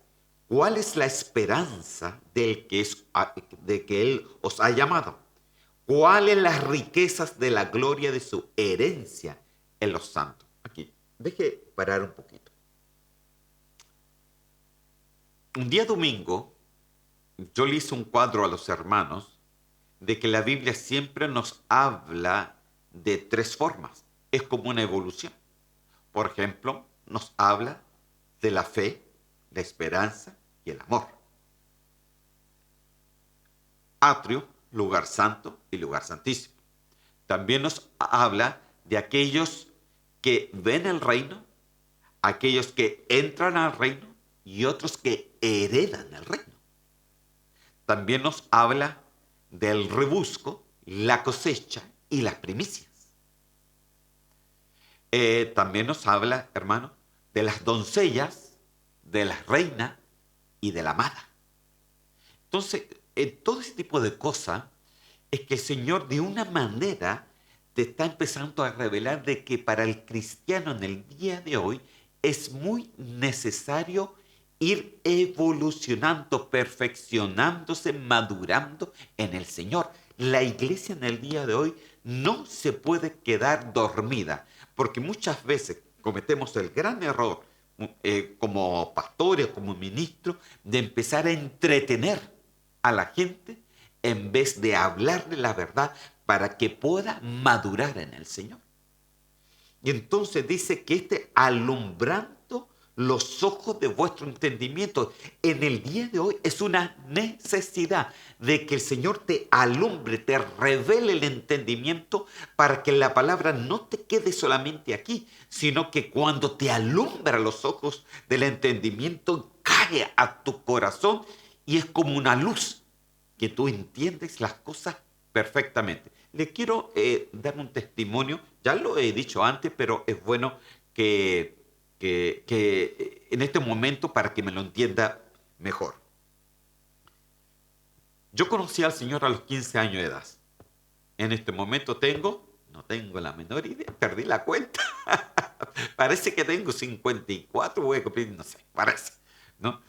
cuál es la esperanza de que Él os ha llamado, cuáles las riquezas de la gloria de su herencia en los santos. Aquí, deje parar un poquito. Un día domingo, yo le hice un cuadro a los hermanos de que la Biblia siempre nos habla de tres formas. Es como una evolución. Por ejemplo, nos habla de la fe, la esperanza y el amor. Atrio, lugar santo y lugar santísimo. También nos habla de aquellos que ven el reino, aquellos que entran al reino y otros que heredan el reino. También nos habla del rebusco, la cosecha y las primicias. también nos habla, hermano, de las doncellas, de las reinas y de la amada. Entonces, todo ese tipo de cosas es que el Señor de una manera te está empezando a revelar de que para el cristiano en el día de hoy es muy necesario ir evolucionando, perfeccionándose, madurando en el Señor. La iglesia en el día de hoy no se puede quedar dormida, porque muchas veces cometemos el gran error como pastores, como ministros, de empezar a entretener a la gente en vez de hablarle la verdad para que pueda madurar en el Señor. Y entonces dice que alumbrando los ojos de vuestro entendimiento en el día de hoy es una necesidad de que el Señor te alumbre, te revele el entendimiento para que la palabra no te quede solamente aquí, sino que cuando te alumbra los ojos del entendimiento cae a tu corazón y es como una luz que tú entiendes las cosas perfectamente. Le quiero dar un testimonio, ya lo he dicho antes, pero es bueno que en este momento para que me lo entienda mejor. Yo conocí al Señor a los 15 años de edad. En este momento no tengo la menor idea, perdí la cuenta. Parece que tengo 54, voy a cumplir, no sé, parece, ¿no?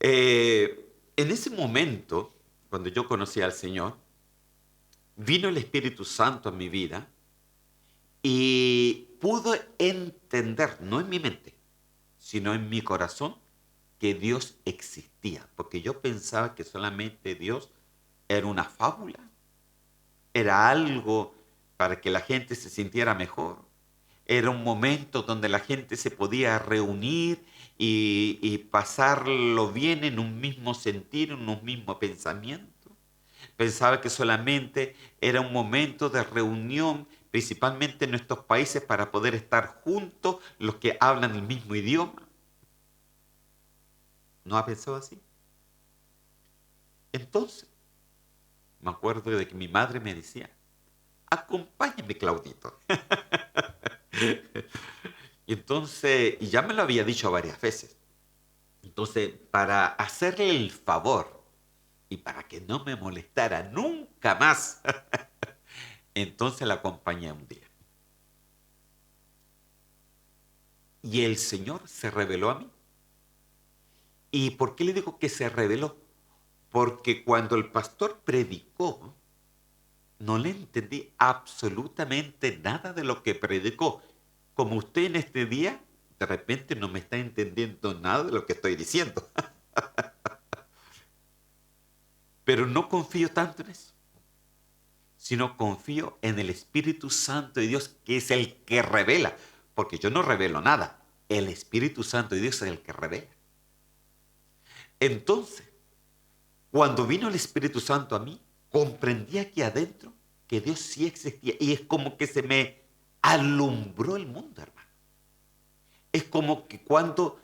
En ese momento, cuando yo conocí al Señor, vino el Espíritu Santo a mi vida y pude entender, no en mi mente, sino en mi corazón, que Dios existía. Porque yo pensaba que solamente Dios era una fábula, era algo para que la gente se sintiera mejor. Era un momento donde la gente se podía reunir y pasarlo bien en un mismo sentir, en un mismo pensamiento. Pensaba que solamente era un momento de reunión, principalmente en nuestros países, para poder estar juntos los que hablan el mismo idioma. ¿No ha pensado así? Entonces, me acuerdo de que mi madre me decía, acompáñame, Claudito. Y entonces, y ya me lo había dicho varias veces. Entonces, para hacerle el favor y para que no me molestara nunca más, entonces la acompañé un día. Y el Señor se reveló a mí. ¿Y por qué le digo que se reveló? Porque cuando el pastor predicó, no le entendí absolutamente nada de lo que predicó. Como usted en este día, de repente no me está entendiendo nada de lo que estoy diciendo. Pero no confío tanto en eso, sino confío en el Espíritu Santo de Dios, que es el que revela. Porque yo no revelo nada. El Espíritu Santo de Dios es el que revela. Entonces, cuando vino el Espíritu Santo a mí, comprendí aquí adentro que Dios sí existía. Y es como que se me alumbró el mundo, hermano. Es como que cuando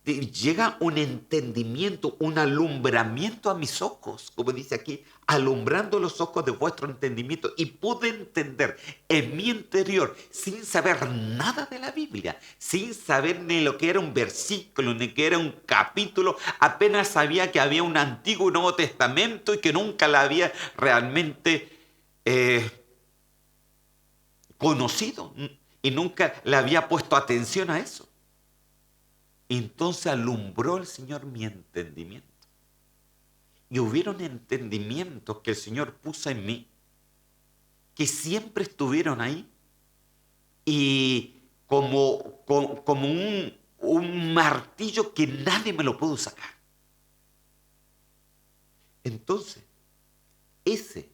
llega un entendimiento, un alumbramiento a mis ojos, como dice aquí, alumbrando los ojos de vuestro entendimiento, y pude entender en mi interior, sin saber nada de la Biblia, sin saber ni lo que era un versículo, ni que era un capítulo, apenas sabía que había un Antiguo y Nuevo Testamento y que nunca la había realmente conocido y nunca le había puesto atención a eso. Entonces alumbró el Señor mi entendimiento. Y hubieron entendimientos que el Señor puso en mí, que siempre estuvieron ahí, y como un martillo que nadie me lo pudo sacar. Entonces, ese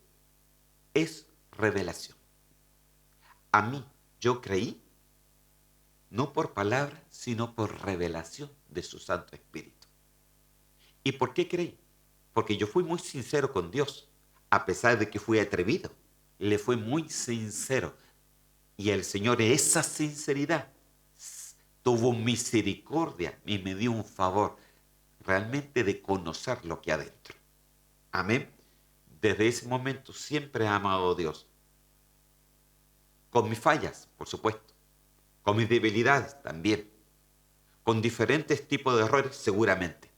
es revelación. A mí, yo creí, no por palabra, sino por revelación de su Santo Espíritu. ¿Y por qué creí? Porque yo fui muy sincero con Dios, a pesar de que fui atrevido. Le fui muy sincero. Y el Señor, esa sinceridad, tuvo misericordia y me dio un favor realmente de conocer lo que hay adentro. Amén. Desde ese momento siempre he amado a Dios. Con mis fallas, por supuesto. con mis debilidades también, con diferentes tipos de errores seguramente.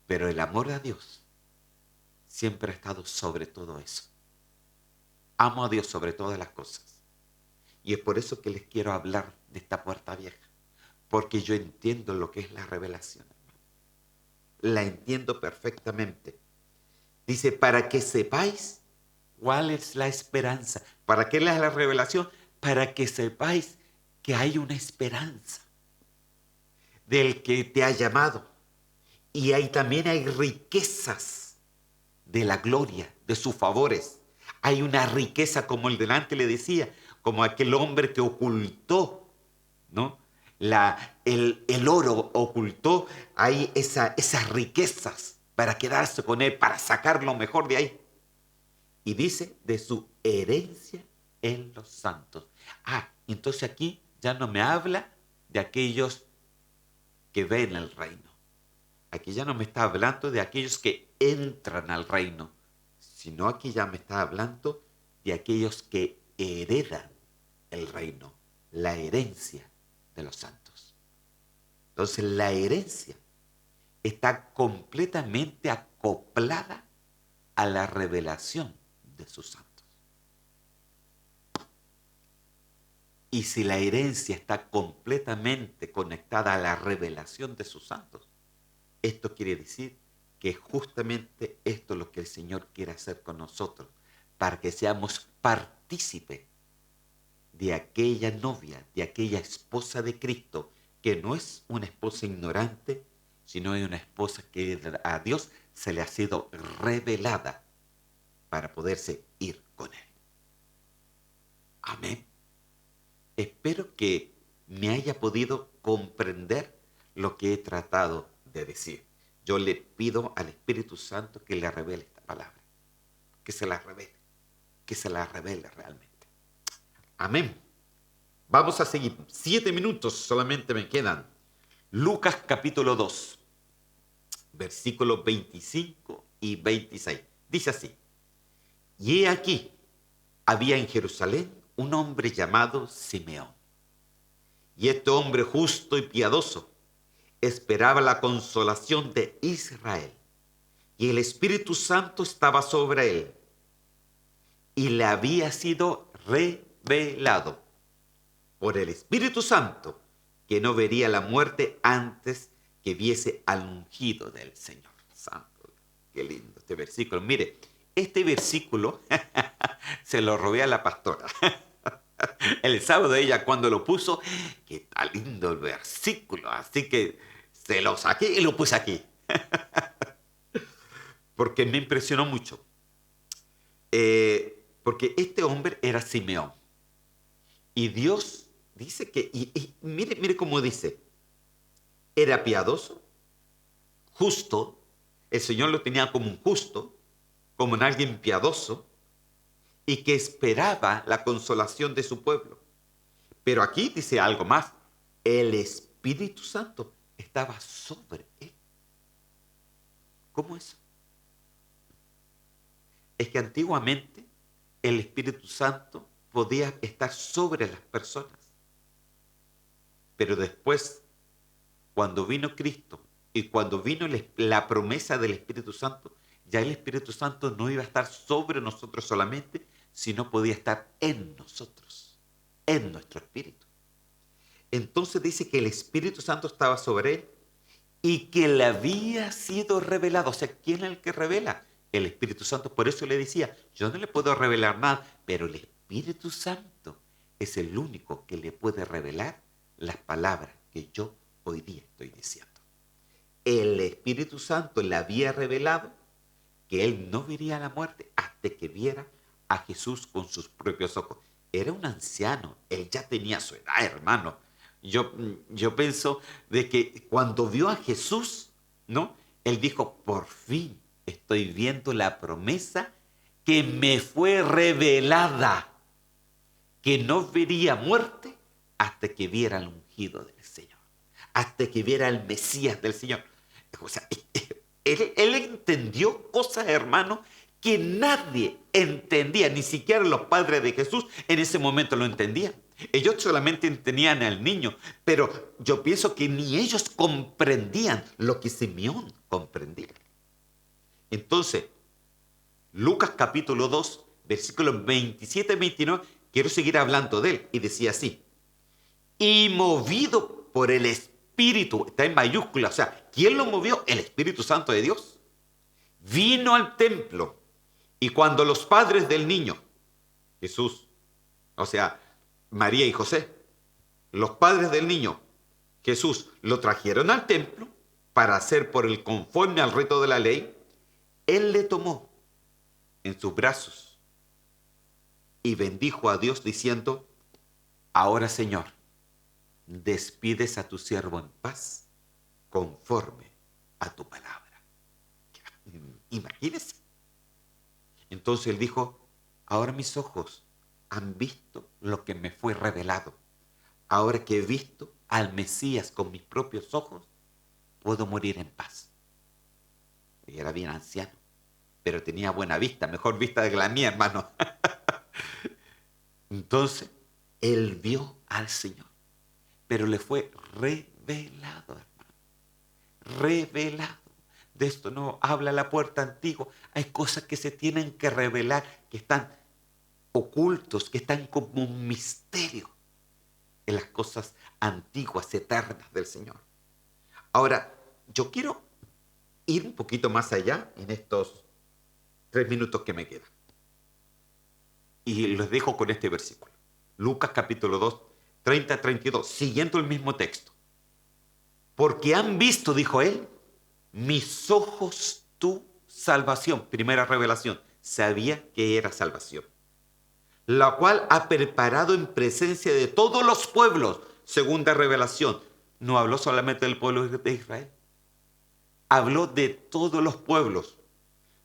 Pero el amor a Dios siempre ha estado sobre todo eso. Amo a Dios sobre todas las cosas. Y es por eso que les quiero hablar de esta puerta vieja. Porque yo entiendo lo que es la revelación. La entiendo perfectamente. Dice, para que sepáis cuál es la esperanza. ¿Para qué es la revelación? Para que sepáis que hay una esperanza del que te ha llamado. Y ahí también hay riquezas de la gloria, de sus favores. Hay una riqueza, como el delante le decía, como aquel hombre que ocultó, ¿no? El oro ocultó ahí esas riquezas para quedarse con él, para sacar lo mejor de ahí. Y dice de su herencia en los santos. Entonces aquí ya no me habla de aquellos que ven el reino. Aquí ya no me está hablando de aquellos que entran al reino, sino aquí ya me está hablando de aquellos que heredan el reino, la herencia de los santos. Entonces la herencia está completamente acoplada a la revelación de sus santos. Y si la herencia está completamente conectada a la revelación de sus santos, esto quiere decir que justamente esto es lo que el Señor quiere hacer con nosotros, para que seamos partícipes de aquella novia, de aquella esposa de Cristo, que no es una esposa ignorante, sino es una esposa que a Dios se le ha sido revelada para poderse ir con Él. Amén. Espero que me haya podido comprender lo que he tratado de decir. Yo le pido al Espíritu Santo que le revele esta palabra, que se la revele realmente. Amén. Vamos a seguir. 7 minutos solamente me quedan. Lucas capítulo 2, versículos 25 y 26. Dice así: y he aquí, había en Jerusalén un hombre llamado Simeón. Y este hombre justo y piadoso esperaba la consolación de Israel. Y el Espíritu Santo estaba sobre él. Y le había sido revelado por el Espíritu Santo que no vería la muerte antes que viese al ungido del Señor. Santo, qué lindo este versículo. Mire, este versículo se lo robé a la pastora. El sábado ella cuando lo puso, que está lindo el versículo, así que se lo saqué y lo puse aquí. Porque me impresionó mucho. Porque este hombre era Simeón. Y Dios dice que, mire cómo dice, era piadoso, justo, el Señor lo tenía como un justo, como en alguien piadoso, y que esperaba la consolación de su pueblo. Pero aquí dice algo más, el Espíritu Santo estaba sobre él. ¿Cómo eso? Es que antiguamente el Espíritu Santo podía estar sobre las personas. Pero después, cuando vino Cristo y cuando vino la promesa del Espíritu Santo, ya el Espíritu Santo no iba a estar sobre nosotros solamente, sino podía estar en nosotros, en nuestro espíritu. Entonces dice que el Espíritu Santo estaba sobre él y que le había sido revelado. O sea, ¿quién es el que revela? El Espíritu Santo. Por eso le decía, yo no le puedo revelar nada, pero el Espíritu Santo es el único que le puede revelar las palabras que yo hoy día estoy diciendo. El Espíritu Santo le había revelado que él no vería la muerte hasta que viera a Jesús con sus propios ojos. Era un anciano, él ya tenía su edad, hermano. Yo pienso de que cuando vio a Jesús, ¿no? Él dijo, por fin estoy viendo la promesa que me fue revelada, que no vería muerte hasta que viera al ungido del Señor, hasta que viera al Mesías del Señor. O sea, él entendió cosas, hermano, que nadie entendía, ni siquiera los padres de Jesús en ese momento lo entendían. Ellos solamente tenían al niño, pero yo pienso que ni ellos comprendían lo que Simeón comprendía. Entonces, Lucas capítulo 2, versículos 27 y 29, quiero seguir hablando de él. Y decía así: y movido por el Espíritu, está en mayúscula, o sea, ¿quién lo movió? El Espíritu Santo de Dios. Vino al templo, y cuando los padres del niño, Jesús, o sea, María y José, los padres del niño, Jesús, lo trajeron al templo para hacer por el conforme al rito de la ley, él le tomó en sus brazos y bendijo a Dios diciendo: ahora, Señor, despides a tu siervo en paz conforme a tu palabra. Imagínense. Entonces él dijo: ahora mis ojos han visto lo que me fue revelado. Ahora que he visto al Mesías con mis propios ojos, puedo morir en paz. Y era bien anciano, pero tenía buena vista, mejor vista que la mía, hermano. Entonces, él vio al Señor, pero le fue revelado, hermano. Revelado. De esto no habla la puerta antigua. Hay cosas que se tienen que revelar, que están ocultos, que están como un misterio en las cosas antiguas, eternas del Señor. Ahora, yo quiero ir un poquito más allá en estos 3 minutos que me quedan. Y los dejo con este versículo. Lucas capítulo 2, 30-32, siguiendo el mismo texto. Porque han visto, dijo él, mis ojos tu salvación. Primera revelación. Sabía que era salvación. La cual ha preparado en presencia de todos los pueblos. Segunda revelación. No habló solamente del pueblo de Israel. Habló de todos los pueblos.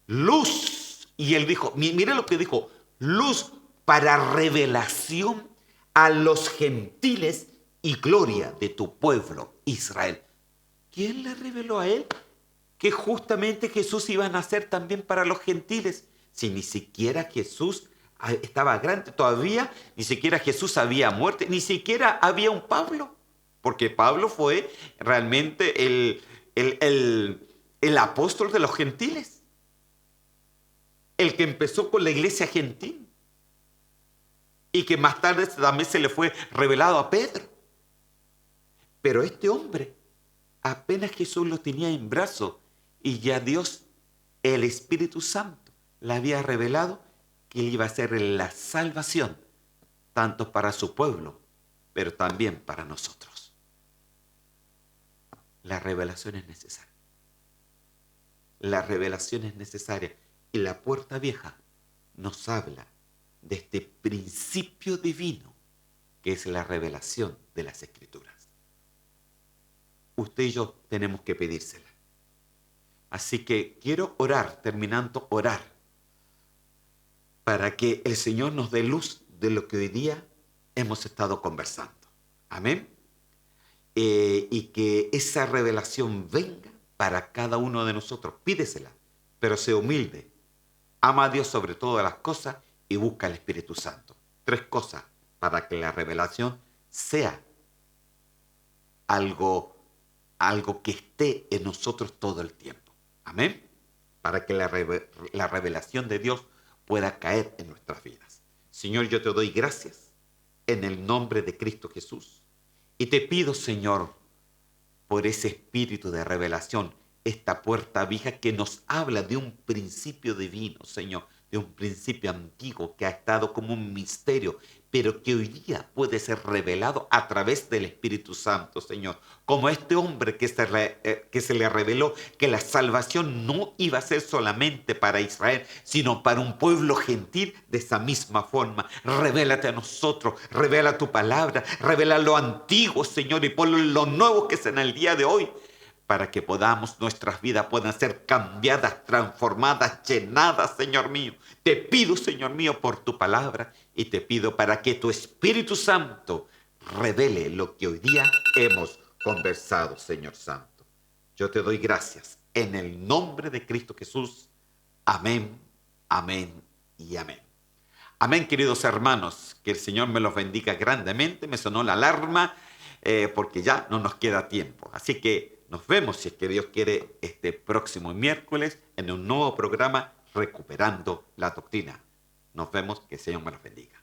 Luz. Y él dijo, mire lo que dijo, luz para revelación a los gentiles y gloria de tu pueblo Israel. ¿Quién le reveló a él que justamente Jesús iba a nacer también para los gentiles? Si ni siquiera Jesús estaba grande todavía, ni siquiera Jesús había muerto, ni siquiera había un Pablo, porque Pablo fue realmente el apóstol de los gentiles, el que empezó con la iglesia gentil y que más tarde también se le fue revelado a Pedro. Pero este hombre, apenas Jesús lo tenía en brazos y ya Dios, el Espíritu Santo, le había revelado que él iba a ser la salvación, tanto para su pueblo, pero también para nosotros. La revelación es necesaria. La revelación es necesaria. Y la puerta vieja nos habla de este principio divino que es la revelación de las Escrituras. Usted y yo tenemos que pedírsela. Así que quiero orar, terminando orar, para que el Señor nos dé luz de lo que hoy día hemos estado conversando. Amén. Y que esa revelación venga para cada uno de nosotros. Pídesela, pero sé humilde. Ama a Dios sobre todas las cosas y busca al Espíritu Santo. 3 cosas para que la revelación sea algo que esté en nosotros todo el tiempo. Amén. Para que la revelación de Dios pueda caer en nuestras vidas. Señor, yo te doy gracias en el nombre de Cristo Jesús. Y te pido, Señor, por ese espíritu de revelación, esta puerta vieja que nos habla de un principio divino, Señor, de un principio antiguo que ha estado como un misterio, pero que hoy día puede ser revelado a través del Espíritu Santo, Señor. Como este hombre que se le reveló que la salvación no iba a ser solamente para Israel, sino para un pueblo gentil. De esa misma forma, revélate a nosotros, revela tu palabra, revela lo antiguo, Señor, y pon lo nuevo que es en el día de hoy, para que nuestras vidas puedan ser cambiadas, transformadas, llenadas, Señor mío. Te pido, Señor mío, por tu palabra, y te pido para que tu Espíritu Santo revele lo que hoy día hemos conversado, Señor Santo. Yo te doy gracias en el nombre de Cristo Jesús. Amén, amén y amén. Amén, queridos hermanos, que el Señor me los bendiga grandemente. Me sonó la alarma porque ya no nos queda tiempo. Así que nos vemos, si es que Dios quiere, este próximo miércoles en un nuevo programa Recuperando la Doctrina. Nos vemos, que el Señor me los bendiga.